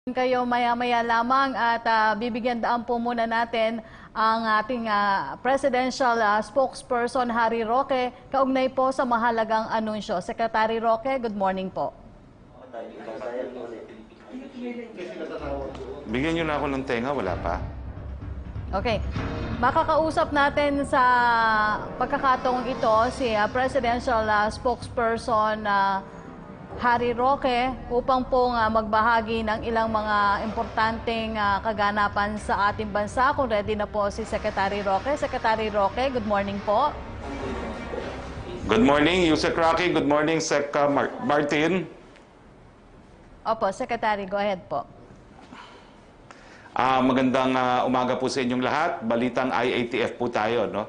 Kayo maya-maya lamang at bibigyan daan po muna natin ang ating Presidential Spokesperson Harry Roque kaugnay po sa mahalagang anunsyo. Secretary Roque, good morning po. Bigyan nyo na ako ng tenga, wala pa? Okay. Makakausap natin sa pagkakataong ito si Presidential Spokesperson Harry Roque upang pong magbahagi ng ilang mga importanteng kaganapan sa ating bansa. Kung ready na po si Secretary Roque. Secretary Roque, good morning po. Good morning, Yusek Roque. Good morning, Sec Martin. Opo, Secretary, go ahead po. Magandang umaga po sa inyong lahat. Balitang IATF po tayo, no?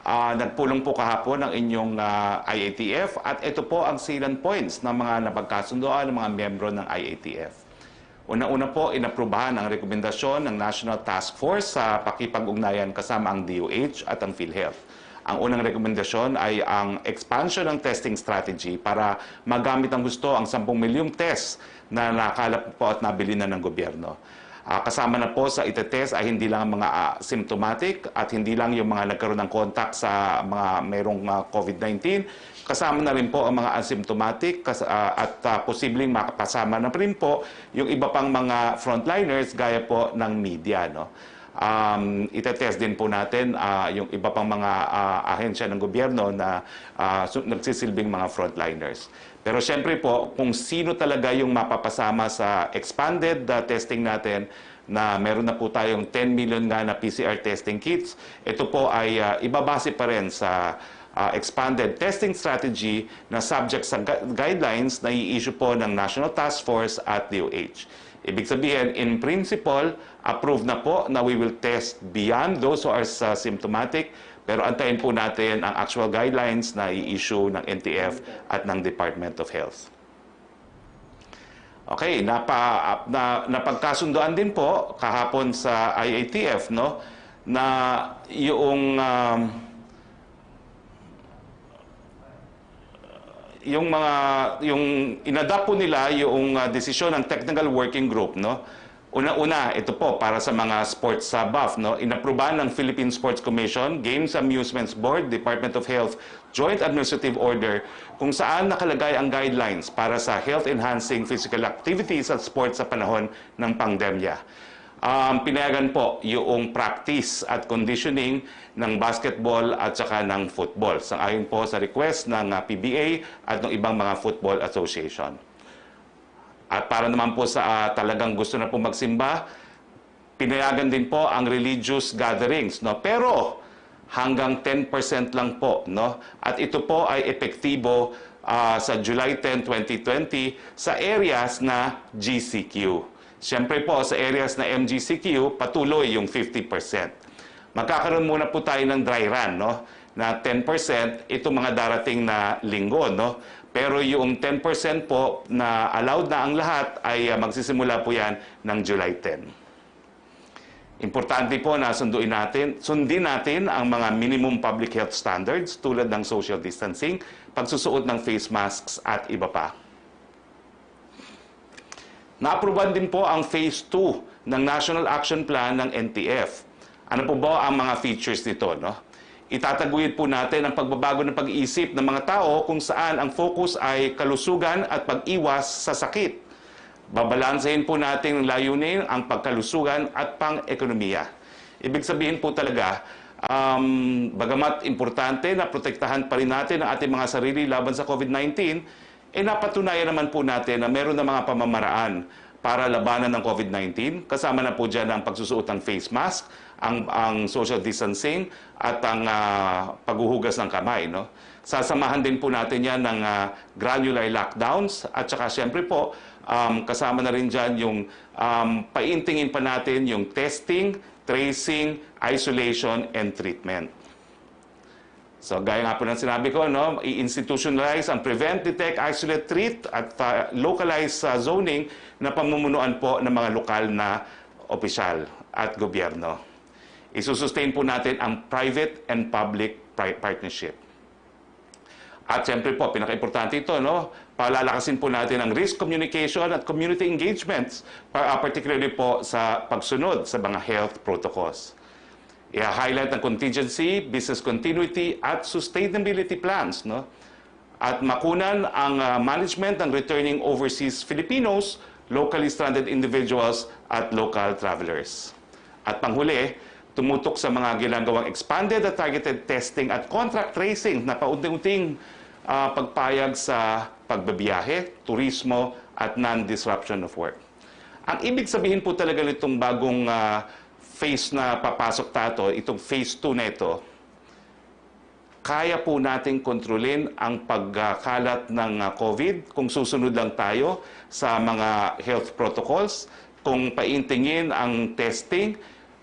Nagpulong po kahapon ang inyong IATF at ito po ang sealant points ng mga napagkasundoan ng mga miyembro ng IATF. Una-una po, inaprubahan ang rekomendasyon ng National Task Force sa pakipag-ugnayan kasama ang DOH at ang PhilHealth. Ang unang rekomendasyon ay ang expansion ng testing strategy para magamit ang gusto ang 10 milyong test na nakalap po at nabili na ng gobyerno. Kasama na po sa itetest ay hindi lang mga symptomatic at hindi lang yung mga nagkaroon ng contact sa mga mayroong COVID-19. Kasama na rin po ang mga asymptomatic at posibleng makapasama na rin po yung iba pang mga frontliners gaya po ng media. No? Itetest din po natin yung iba pang mga ahensya ng gobyerno na nagsisilbing mga frontliners. Pero siyempre po, kung sino talaga yung mapapasama sa expanded testing natin, na meron na po tayong 10 million nga na PCR testing kits, ito po ay ibabase pa rin sa expanded testing strategy na subject sa guidelines na i-issue po ng National Task Force at DOH. Ibig sabihin, in principle, approved na po na we will test beyond those who are symptomatic, pero antayin po natin ang actual guidelines na i-issue ng NTF at ng Department of Health. Okay, napagkasundoan din po kahapon sa IATF, no, na yung inadapt po nila yung desisyon ng Technical Working Group, no. Una-una, ito po para sa mga sports buff, no? Inaprubahan ng Philippine Sports Commission, Games Amusements Board, Department of Health, Joint Administrative Order, kung saan nakalagay ang guidelines para sa health-enhancing physical activities at sports sa panahon ng pandemya. Pinayagan po yung practice at conditioning ng basketball at saka ng football, sangayon po sa request ng PBA at ng ibang mga football association. At para naman po sa talagang gusto na po magsimba, pinayagan din po ang religious gatherings, no? Pero hanggang 10% lang po, no? At ito po ay epektibo sa July 10, 2020 sa areas na GCQ. Siyempre po sa areas na MGCQ, patuloy yung 50%. Magkakaroon muna po tayo ng dry run, no? Na 10%, ito mga darating na linggo, no? Pero yung 10% po na allowed na ang lahat ay magsisimula po yan ng July 10. Importante po na sundin natin ang mga minimum public health standards tulad ng social distancing, pagsusuot ng face masks at iba pa. Naaproban din po ang Phase 2 ng National Action Plan ng NTF. Ano po ba ang mga features nito, no? Itataguyod po natin ang pagbabago ng pag-iisip ng mga tao kung saan ang focus ay kalusugan at pag-iwas sa sakit. Babalansehin po natin ng layunin ang pagkalusugan at pang-ekonomiya. Ibig sabihin po talaga, bagamat importante na protektahan pa rin natin ang ating mga sarili laban sa COVID-19, napatunayan naman po natin na meron na mga pamamaraan para labanan ng COVID-19. Kasama na po dyan ang pagsusuot ng face mask, ang social distancing, at ang paghuhugas ng kamay. No? Sasamahan din po natin yan ng granular lockdowns at saka siyempre po, kasama na rin dyan yung paintingin pa natin yung testing, tracing, isolation, and treatment. So, gaya nga po ng sinabi ko, no, i-institutionalize ang prevent, detect, isolate, treat at localize zoning na pamumunuan po ng mga lokal na opisyal at gobyerno. Isusustain po natin ang private and public partnership. At siyempre po, pinaka-importante ito, no, Palalakasin po natin ang risk communication at community engagements, particularly po sa pagsunod sa mga health protocols. I-highlight ang contingency, business continuity at sustainability plans, no? At makunan ang management ng returning overseas Filipinos, locally stranded individuals at local travelers. At panghuli, tumutok sa mga ginagawang expanded at targeted testing at contract tracing na paunti-unting pagpayag sa pagbabiyahe, turismo at non-disruption of work. Ang ibig sabihin po talaga nitong bagong phase na papasok tato, itong phase 2 na ito, kaya po nating kontrolin ang pagkalat ng COVID kung susunod lang tayo sa mga health protocols, kung paintingin ang testing,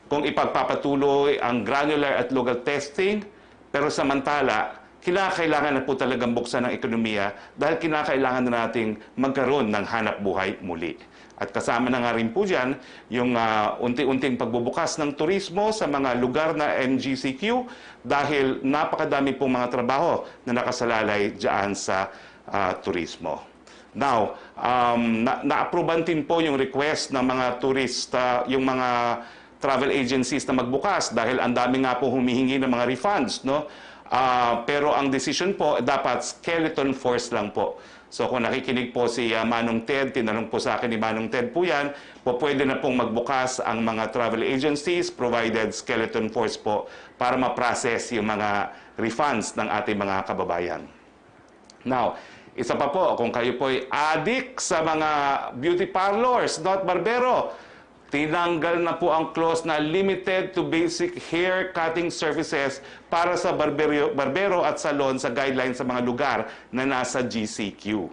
kung ipagpapatuloy ang granular at local testing, pero samantala, kinakailangan na po talagang buksan ng ekonomiya dahil kinakailangan na nating magkaroon ng hanap buhay muli. At kasama na nga rin po dyan yung unti-unting pagbubukas ng turismo sa mga lugar na NGCQ dahil napakadami pong mga trabaho na nakasalalay dyan sa turismo. Now, na-approvean din po yung request ng mga turista, yung mga travel agencies na magbukas dahil ang dami nga po humihingi ng mga refunds, no? Pero ang decision po, dapat skeleton force lang po. So kung nakikinig po si Manong Ted, tinanong po sa akin ni Manong Ted po yan, po pwede na pong magbukas ang mga travel agencies, provided skeleton force po, para ma-process yung mga refunds ng ating mga kababayan. Now, isa pa po, kung kayo po ay addict sa mga beauty parlors, not barbero, tinanggal na po ang clause na limited to basic hair cutting services para sa barbero at salon sa guidelines sa mga lugar na nasa GCQ.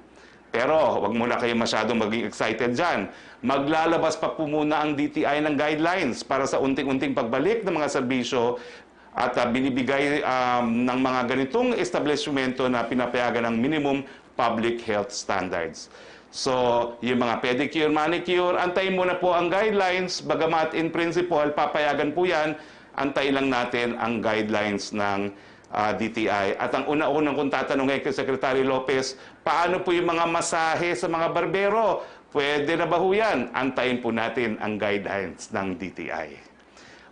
Pero wag muna kayo masyadong maging excited dyan. Maglalabas pa po muna ang DTI ng guidelines para sa unting-unting pagbalik ng mga serbisyo at binibigay ng mga ganitong establishmento na pinapayagan ng minimum public health standards. So, yung mga pedicure, manicure, antayin muna po ang guidelines. Bagamat in principle, papayagan po yan, antayin lang natin ang guidelines ng DTI. At ang una-unang kung tatanungin kay Secretary Lopez, paano po yung mga masahe sa mga barbero? Pwede na ba ho yan? Antayin po natin ang guidelines ng DTI.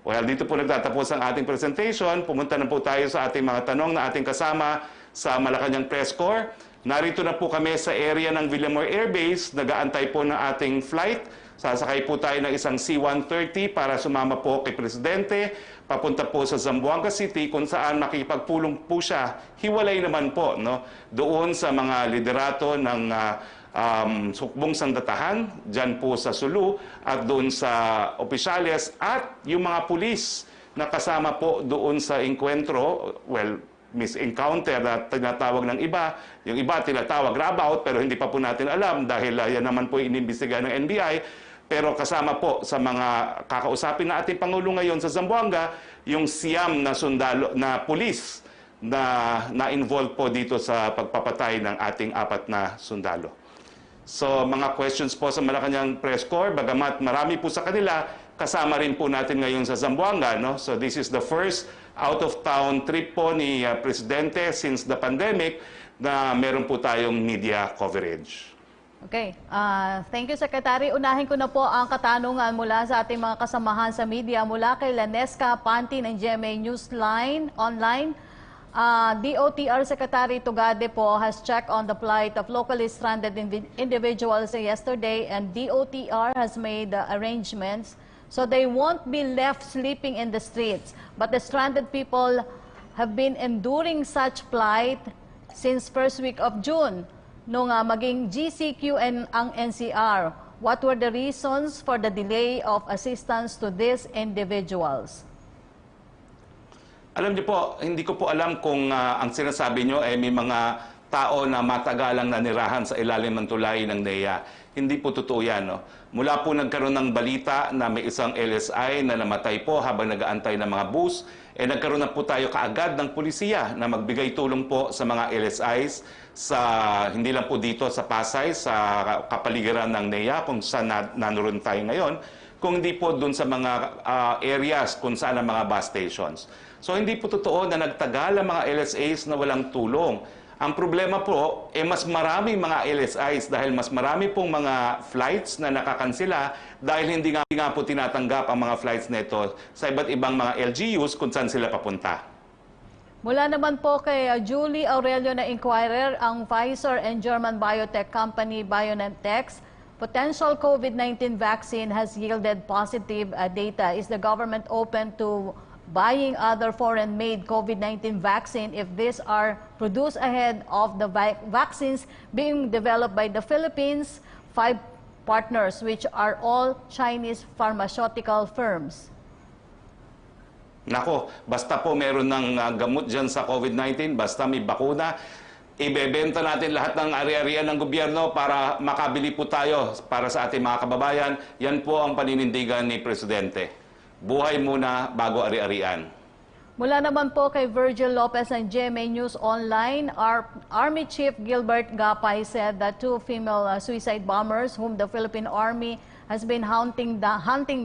Well, dito po nagtatapos ang ating presentation. Pumunta na po tayo sa ating mga tanong na ating kasama sa Malacanang Press Corps. Narito na po kami sa area ng Villamor Air Base. Nag-aantay po ng ating flight. Sasakay po tayo ng isang C-130 para sumama po kay Presidente. Papunta po sa Zamboanga City kung saan makipagpulong po siya. Hiwalay naman po, no? Doon sa mga liderato ng sukbong sandatahan, dyan po sa Sulu, at doon sa opisyales at yung mga pulis na kasama po doon sa enkwentro, well, misencounter na tinatawag ng iba. Yung iba tinatawag rabaut pero hindi pa po natin alam dahil yan naman po inimbestiga ng NBI. Pero kasama po sa mga kakausapin na ating Pangulo ngayon sa Zamboanga, yung siyam na sundalo na pulis na involved po dito sa pagpapatay ng ating 4 na sundalo. So mga questions po sa Malacanang Press Corps, bagamat marami po sa kanila, kasama rin po natin ngayon sa Zamboanga, no? So this is the first out-of-town trip po ni Presidente since the pandemic na meron po tayong media coverage. Okay. Thank you, Secretary. Unahin ko na po ang katanungan mula sa ating mga kasamahan sa media mula kay Lanesca Panti ng GMA Newsline Online. DOTR Secretary Tugade po has checked on the plight of locally stranded individuals yesterday, and DOTR has made arrangements so they won't be left sleeping in the streets. But the stranded people have been enduring such plight since first week of June, nung maging GCQ and ang NCR. What were the reasons for the delay of assistance to these individuals? Alam niyo po, hindi ko po alam kung ang sinasabi niyo ay may mga tao na matagalang nanirahan sa ilalim ng tulay ng NEA. Hindi po totoo yan, no? Mula po nagkaroon ng balita na may isang LSI na namatay po habang nag-aantay ng mga bus, nagkaroon na po tayo kaagad ng pulisiya na magbigay tulong po sa mga LSIs sa hindi lang po dito sa Pasay, sa kapaligiran ng NEA kung saan naroon tayo ngayon, kung hindi po doon sa mga areas kung saan ang mga bus stations. So hindi po totoo na nagtagal ang mga LSAs na walang tulong. Ang problema po, mas maraming mga LSIs dahil mas marami pong mga flights na nakakansela dahil hindi nga po tinatanggap ang mga flights nito sa iba't ibang mga LGUs kung saan sila papunta. Mula naman po kay Julie Aurelio na Inquirer, ang Pfizer and German biotech company BioNTech's potential COVID-19 vaccine has yielded positive data. Is the government open to buying other foreign-made COVID-19 vaccine if these are produced ahead of the vaccines being developed by the Philippines' 5 partners, which are all Chinese pharmaceutical firms? Nako, basta po meron ng gamot dyan sa COVID-19, basta may bakuna, ibebenta natin lahat ng ari-arian ng gobyerno para makabili po tayo para sa ating mga kababayan. Yan po ang paninindigan ni Presidente. Buhay muna bago ari-arian. Mula naman po kay Virgil Lopez ng GMA News Online, Army Chief Gilbert Gapay said that 2 female suicide bombers whom the Philippine Army has been hunting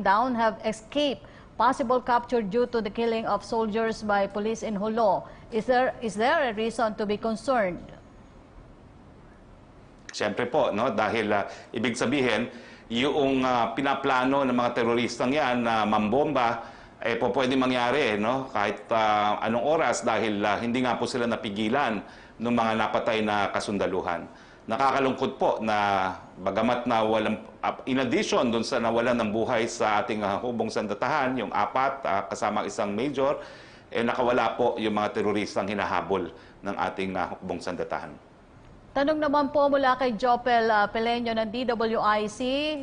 down have escaped possible capture due to the killing of soldiers by police in Jolo. Is there a reason to be concerned? Siyempre po, no? Dahil ibig sabihin, yung pinaplano ng mga teroristang yan na mambomba, po pwede mangyari, no? Kahit anong oras dahil hindi nga po sila napigilan ng mga napatay na kasundaluhan. Nakakalungkot po na bagamat na walang, in addition dun sa nawalan ng buhay sa ating hubong sandatahan, yung 4 kasama isang major, nakawala po yung mga teroristang hinahabol ng ating hubong sandatahan. Tanong naman po mula kay Jopel Pelenyo ng DWIC,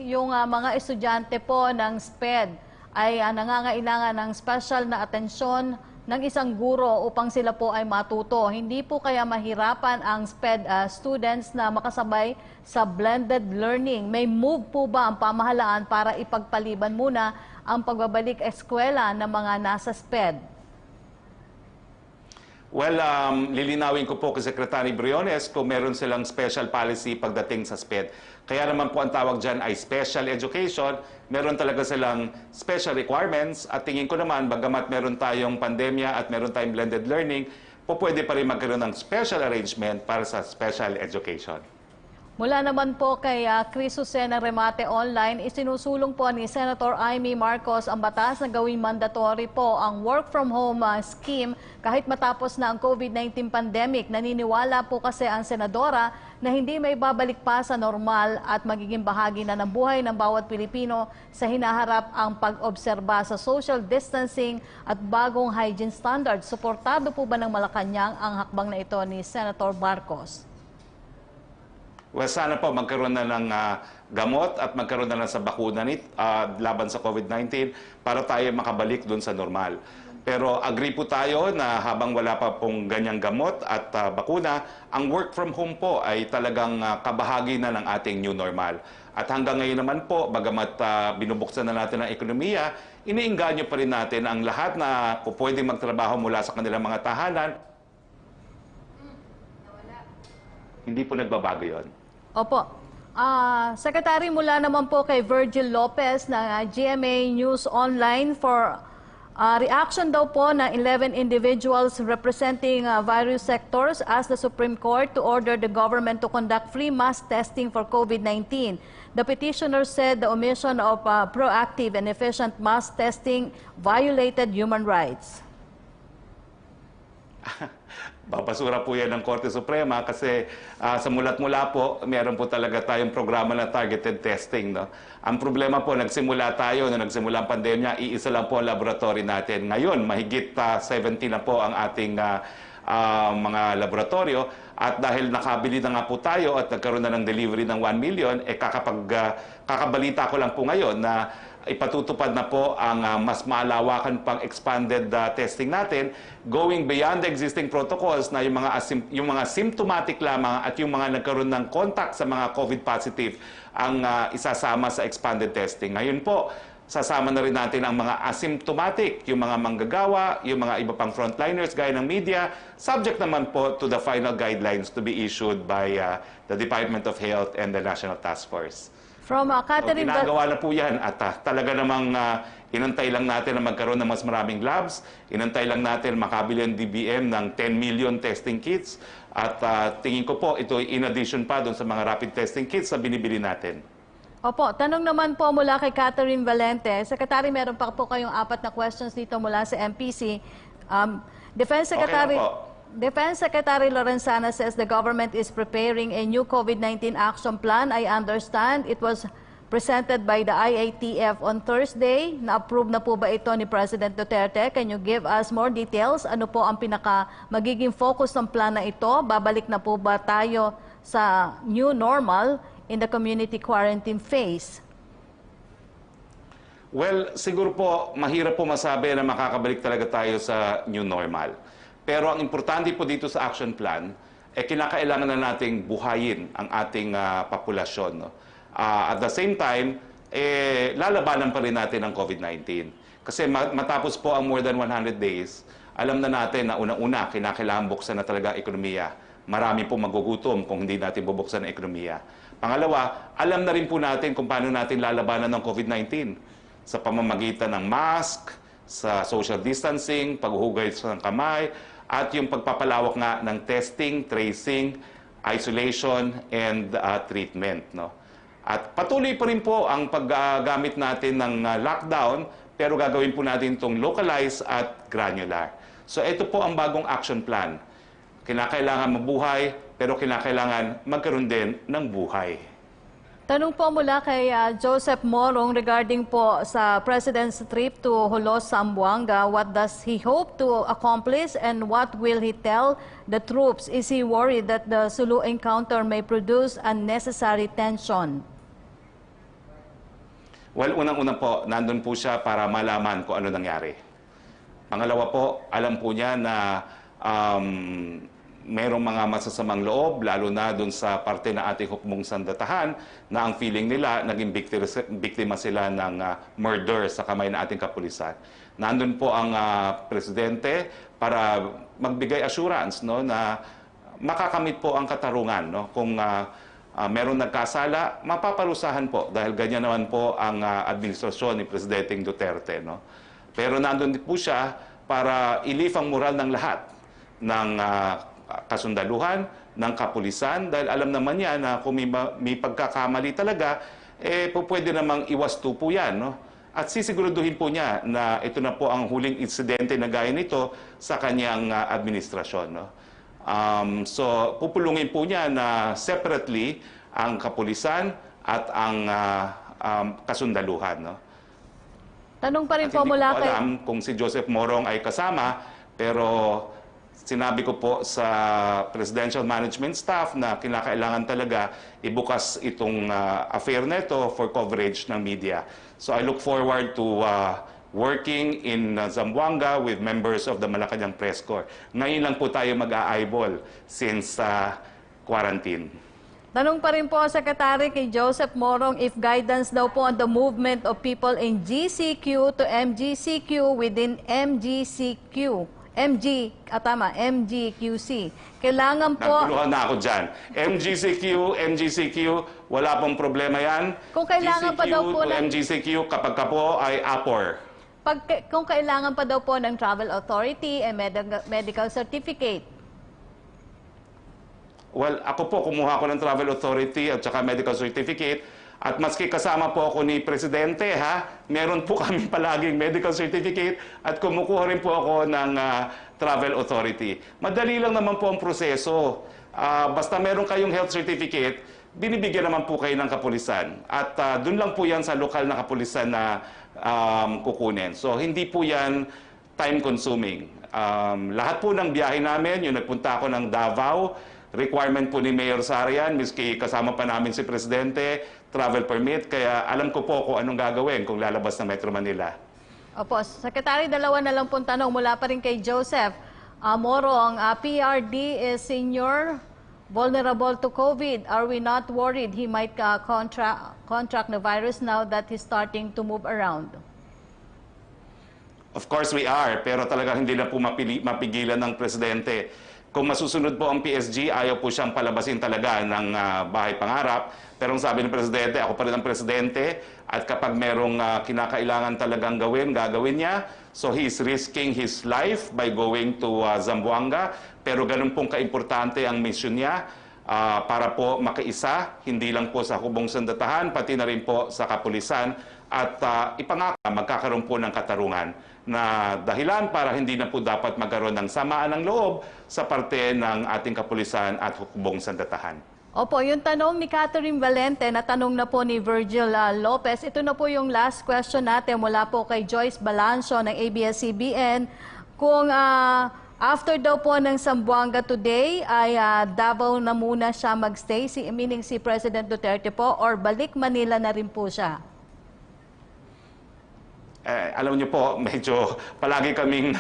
yung mga estudyante po ng SPED ay nangangailangan ng special na atensyon ng isang guro upang sila po ay matuto. Hindi po kaya mahirapan ang SPED students na makasabay sa blended learning? May move po ba ang pamahalaan para ipagpaliban muna ang pagbabalik eskwela ng mga nasa SPED? Well, lilinawin ko po kay Secretary Briones kung meron silang special policy pagdating sa SPED. Kaya naman po ang tawag dyan ay special education. Meron talaga silang special requirements at tingin ko naman, bagamat meron tayong pandemya at meron tayong blended learning, po pwede pa rin magkaroon ng special arrangement para sa special education. Mula naman po kay Chris Jose ng Remate Online, isinusulong po ni Senator Amy Marcos ang batas na gawing mandatory po ang work from home scheme kahit matapos na ang COVID-19 pandemic. Naniniwala po kasi ang senadora na hindi may babalik pa sa normal at magiging bahagi na ng buhay ng bawat Pilipino sa hinaharap ang pag-obserba sa social distancing at bagong hygiene standards. Suportado po ba ng Malacanang ang hakbang na ito ni Senator Marcos? Well, sana po magkaroon na ng gamot at magkaroon na lang sa bakuna laban sa COVID-19 para tayo makabalik doon sa normal. Pero agree po tayo na habang wala pa pong ganyang gamot at bakuna, ang work from home po ay talagang kabahagi na ng ating new normal. At hanggang ngayon naman po, bagamat binubuksan na natin ang ekonomiya, iniinganyo pa rin natin ang lahat na pwedeng magtrabaho mula sa kanilang mga tahanan. Hindi po nagbabago yon. Opo. Secretary, mula naman po kay Virgil Lopez ng GMA News Online for reaction daw po ng 11 individuals representing various sectors asked the Supreme Court to order the government to conduct free mass testing for COVID-19. The petitioner said the omission of proactive and efficient mass testing violated human rights. Babasura po yan ng Korte Suprema kasi sa mulat-mula po, meron po talaga tayong programa na targeted testing. No? Ang problema po, nagsimula tayo, na nagsimula ang pandemya, iisa lang po ang laboratory natin. Ngayon, mahigit 70 na po ang ating mga laboratorio. At dahil nakabili na nga po tayo at nagkaroon na ng delivery ng 1 million, kakabalita ko lang po ngayon na ipatutupad na po ang mas maalawakan pang expanded testing natin, going beyond the existing protocols na yung mga symptomatic lamang at yung mga nagkaroon ng contact sa mga COVID positive ang isasama sa expanded testing. Ngayon po, sasama na rin natin ang mga asymptomatic, yung mga manggagawa, yung mga iba pang frontliners gaya ng media, subject naman po to the final guidelines to be issued by the Department of Health and the National Task Force. From So, Catherine ginagawa na po yan at talaga namang inantay lang natin na magkaroon ng mas maraming labs, inantay lang natin makabili ang DBM ng 10 million testing kits at tingin ko po ito in addition pa doon sa mga rapid testing kits na binibili natin. Opo, tanong naman po mula kay Catherine Valente. Secretary, meron pa po kayong 4 na questions dito mula sa MPC. Defense Secretary... Okay lang po. Defense Secretary Lorenzana says the government is preparing a new COVID-19 action plan. I understand it was presented by the IATF on Thursday. Na-approve na po ba ito ni President Duterte? Can you give us more details? Ano po ang magiging focus ng plan na ito? Babalik na po ba tayo sa new normal in the community quarantine phase? Well, siguro po mahirap po masabi na makakabalik talaga tayo sa new normal. Pero ang importante po dito sa action plan, kinakailangan na nating buhayin ang ating populasyon. No? At the same time, lalabanan pa rin natin ang COVID-19. Kasi matapos po ang more than 100 days, alam na natin na unang-una, kinakailangan buksan na talaga ang ekonomiya. Marami po magugutom kung hindi natin bubuksan ang ekonomiya. Pangalawa, alam na rin po natin kung paano natin lalabanan ng COVID-19 sa pamamagitan ng mask, sa social distancing, paghuhugay ng kamay, at yung pagpapalawak nga ng testing, tracing, isolation, and treatment. No? At patuloy pa rin po ang paggamit natin ng lockdown, pero gagawin po natin itong localized at granular. So ito po ang bagong action plan. Kinakailangan mabuhay, pero kinakailangan magkaroon din ng buhay. Tanong po mula kay Joseph Morong regarding po sa President's trip to Holos, Zamboanga. What does he hope to accomplish and what will he tell the troops? Is he worried that the Sulu encounter may produce unnecessary tension? Well, unang-una po, nandun po siya para malaman kung ano nangyari. Pangalawa po, alam po niya na merong mga masasamang loob, lalo na doon sa parte na ating hukbong sandatahan, na ang feeling nila, naging biktima sila ng murder sa kamay na ating kapulisan. Nandun po ang presidente para magbigay assurance, no, na makakamit po ang katarungan. No? Kung meron nagkasala, mapaparusahan po dahil ganyan naman po ang administrasyon ni Presidente Duterte. No? Pero nandun po siya para ilif ang moral ng lahat ng kasundaluhan, ng kapulisan, dahil alam naman niya na kung may pagkakamali talaga, pwede namang iwasto po yan. No? At sisiguraduhin po niya na ito na po ang huling insidente na gaya nito sa kanyang administrasyon. No? So, pupulungin po niya na separately ang kapulisan at ang kasundaluhan. No? Tanong pa rin At po hindi mula ko kay... alam kung si Joseph Morong ay kasama, pero sinabi ko po sa Presidential Management Staff na kinakailangan talaga ibukas itong affair na ito for coverage ng media. So I look forward to working in Zamboanga with members of the Malacanang Press Corps. Ngayon lang po tayo mag-a-eyeball since quarantine. Tanong pa rin po, Secretary, kay Joseph Morong, if guidance daw po on the movement of people in GCQ to MGCQ within MGCQ. MGQC. Kailangan po... Nagtuluhan na ako dyan. MGCQ, wala pong problema yan. Kung kailangan pa daw po GCQ to ng... MGCQ, kapag ka po ay APOR. Kung kailangan pa daw po ng travel authority and medical certificate. Well, ako po, kumuha ko ng travel authority at saka medical certificate. At maski kasama po ako ni Presidente, meron po kami palaging medical certificate at kumukuha rin po ako ng travel authority. Madali lang naman po ang proseso. Basta meron kayong health certificate, binibigyan naman po kayo ng kapulisan. At dun lang po yan sa lokal na kapulisan na kukunin. So, hindi po yan time-consuming. Lahat po ng biyahe namin, yung nagpunta ako ng Davao, requirement po ni Mayor Sarian, miski kasama pa namin si Presidente, travel permit, kaya alam ko po kung anong gagawin kung lalabas ng Metro Manila. Opo, Secretary, dalawa na lang pong tanong mula pa rin kay Joseph. Morong, PRD is senior, vulnerable to COVID. Are we not worried he might contract the virus now that he's starting to move around? Of course we are, pero talagang hindi na po mapigilan ng Presidente. Kung masusunod po ang PSG, ayaw po siyang palabasin talaga ng bahay pangarap. Pero ang sabi ng Presidente, ako pa rin ang Presidente, at kapag merong kinakailangan talagang gawin, gagawin niya. So he is risking his life by going to Zamboanga. Pero ganun pong kaimportante ang mission niya para po makiisa, hindi lang po sa hubong sandatahan, pati na rin po sa kapulisan. At ipangako, magkakaroon po ng katarungan na dahilan para hindi na po dapat magkaroon ng samaan ng loob sa parte ng ating kapulisan at hukbong sandatahan. Opo, yung tanong ni Catherine Valente, na tanong na po ni Virgil Lopez, ito na po yung last question natin mula po kay Joyce Balancio ng ABS-CBN. Kung after daw po ng Zamboanga today ay Davao na muna siya magstay, meaning si President Duterte po, or balik Manila na rin po siya? Alam niyo po, medyo palagi kaming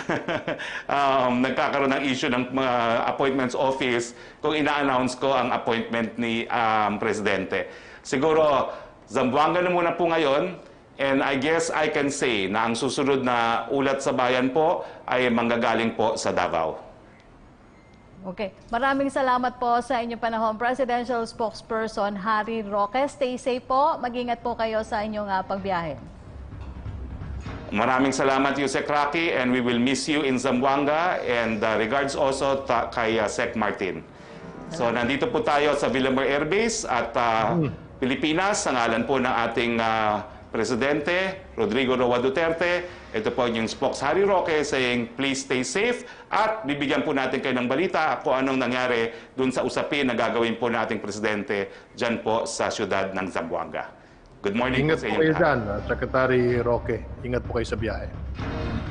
nagkakaroon ng issue ng mga appointments office kung ina-announce ko ang appointment ni Presidente. Siguro, Zamboanga na muna po ngayon, and I guess I can say na ang susunod na ulat sa bayan po ay manggagaling po sa Davao. Okay. Maraming salamat po sa inyong panahon, Presidential Spokesperson Harry Roque. Stay safe po. Mag-ingat po kayo sa inyong pagbiyahe. Maraming salamat, Yusek Roque, and we will miss you in Zamboanga, and regards also kay Sec Martin. So nandito po tayo sa Villamor Air Base at Pilipinas, sa ngalan po ng ating Presidente, Rodrigo Roa Duterte. Ito po yung Spokes Harry Roque saying, please stay safe, at bibigyan po natin kayo ng balita kung anong nangyari dun sa usapin na gagawin po nating Presidente dyan po sa siyudad ng Zamboanga. Good morning Ingat po sa po inyo kayo lahat. dyan, Secretary Roque. Ingat po kayo sa biyahe.